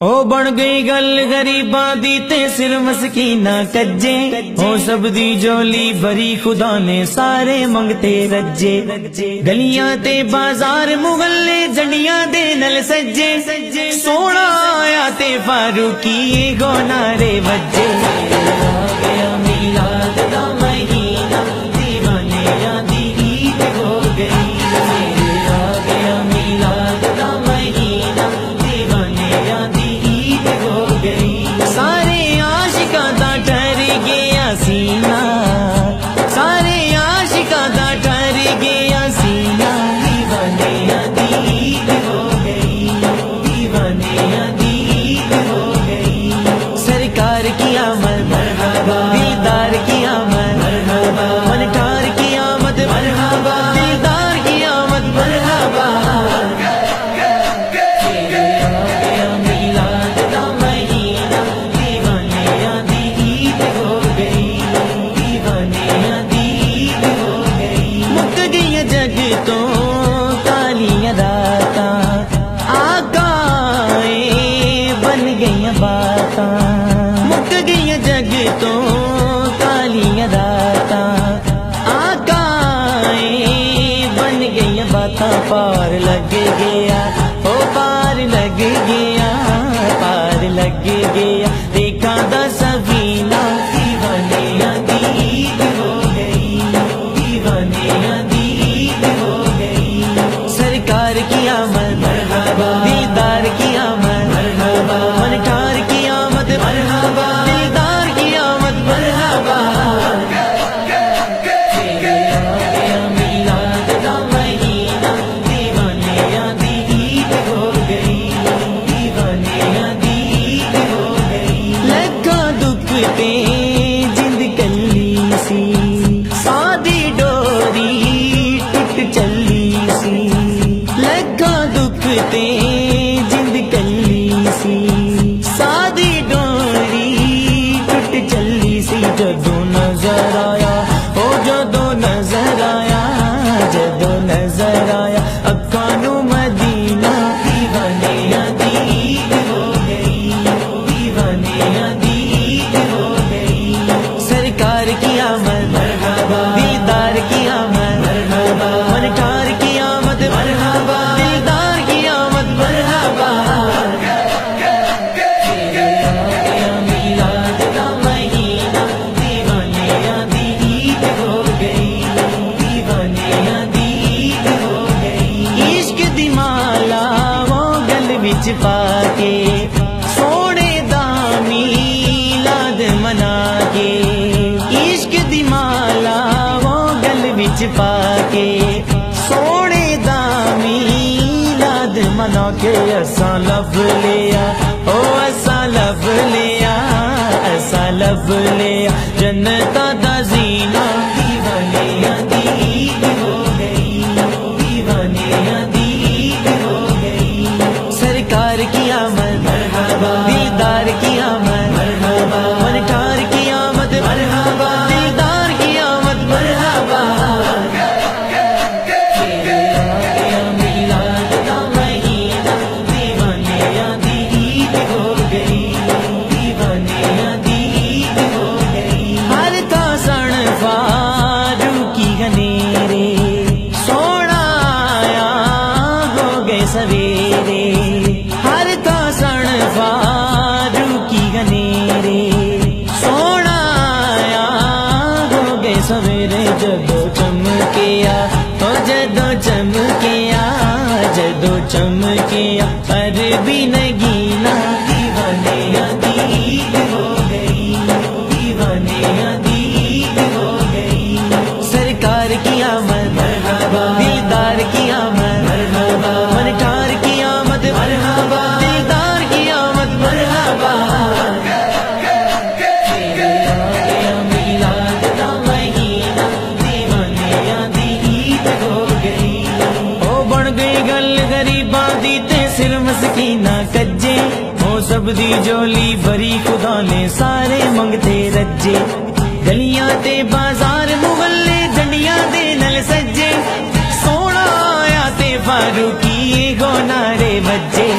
او بن گئی گل غریباں دی تے سر مسکیناں کجے، ہو سب دی جولی بھری خدا نے سارے منگتے رجے، گلیاں تے بازار محلے جنڈیاں دے نل سجے، سونا آیا تے فاروقی گو نعرے وجے، آ گیا میلاد دا مہینہ دیوانیاں دی عید ہو گئی، آ گیا میلاد دا مہینہ دیوانیاں دی ہو گئی، سارے عاشقاں دا ٹر گیا سینہ، سارے عاشقاں دا ٹر گیا سینہ، دیوانیاں دی عید ہو گئی، دیوانیاں دی عید ہو گئی، سرکار کی آمد مرحبا، دلدار کی آمد مرحبا، فنکار کی آمد مرحبا، دلدار کی آمد مرحبا، جگ تو کالیاں راتاں آقا بن گئی باتاں، مک گئی جگ تو کالیاں راتاں آقا بن گئی باتاں، پار لگ گیا او پار لگ گیا، پار لگ گیا دیکھا دا سفینہ، دیوانیاں دی عید ہو گئی، دیوانیاں دی سرکار کی آمد مرحبا، دلدار کی آمد مرحبا، فنکار کی آمد مرحبا، دلدار کی آمد مرحبا، میلاد دا مہینہ دیوانیاں دی عید ہو گئی، دیوانیاں دی عید ہو گئی، لگا دکھ تے جند کلی سی، سادی ڈوری ٹوٹ چلی سی، لگا دکھ تے جند کلی سی، سادی ڈوری ٹوٹ چلی سی، جدوں نظر آیا او جدوں نظر آیا، جدوں نظر آیا اکھاں نوں مدینہ، دیوانیاں دی عید ہو گئی، دیوانیاں دی عید ہو گئی، سرکار کی آمد مرحبا، دلدار کی آمد مرحبا، فنکار کی آمد مرحبا، دلدار کی آمد مرحبا، میلاد دا مہینہ دیوانیاں دی عید ہو گئی، دیوانیاں دی عید ہو گئی، عشق دی مالا وہ گل وچ پا کے سونے دا میلاد منا کے، عشق دی مالا وہ گل وچ پا کے سونے دا میلاد منا کے، ایسا لب لیا او ایسا لب لیا، ایسا لب لیا جنتا دا زینہ، دیوانیاں دی عید ہو گئی، دیوانیاں دی عید ہو گئی، سرکار کی آمد مرحبا، دلدار کی آمد مرحبا، فنکار کی آمد مرحبا، دلدار کی آمد مرحبا، میلاد دا مہینہ دیوانیاں دی عید ہو گئی، دیوانیاں دی عید ہو گئی، ہر تا سن فاروقی گنیرے سونا آیا ہو گئے سویرے، ہر تا سن فاروقی گنیرے سونا آیا ہو گئے سویرے، جدوں چمکیا او جدوں چمکیا، جدوں چمکیا پر بھی نگینا، دیوانیاں دی عید ہو گئی، دیوانیاں دی عید ہو گئی، سرکار کی آمد مرحبا، دلدار کی آمد مرحبا، فنکار کی آمد مرحبا، دلدار کی آمد مرحبا، میلاد دا مہینہ دیوانیاں دی عید ہو گئی، او بن گئی گل غریباں دی تے سر مسکیناں کجے، ہو سب دی جولی بھری خدا نے سارے منگتے رجے، گلیاں تے بازار محلے جنڈیاں دے نل سجے، سونا آیا تے فاروقی گو نعرے وجے،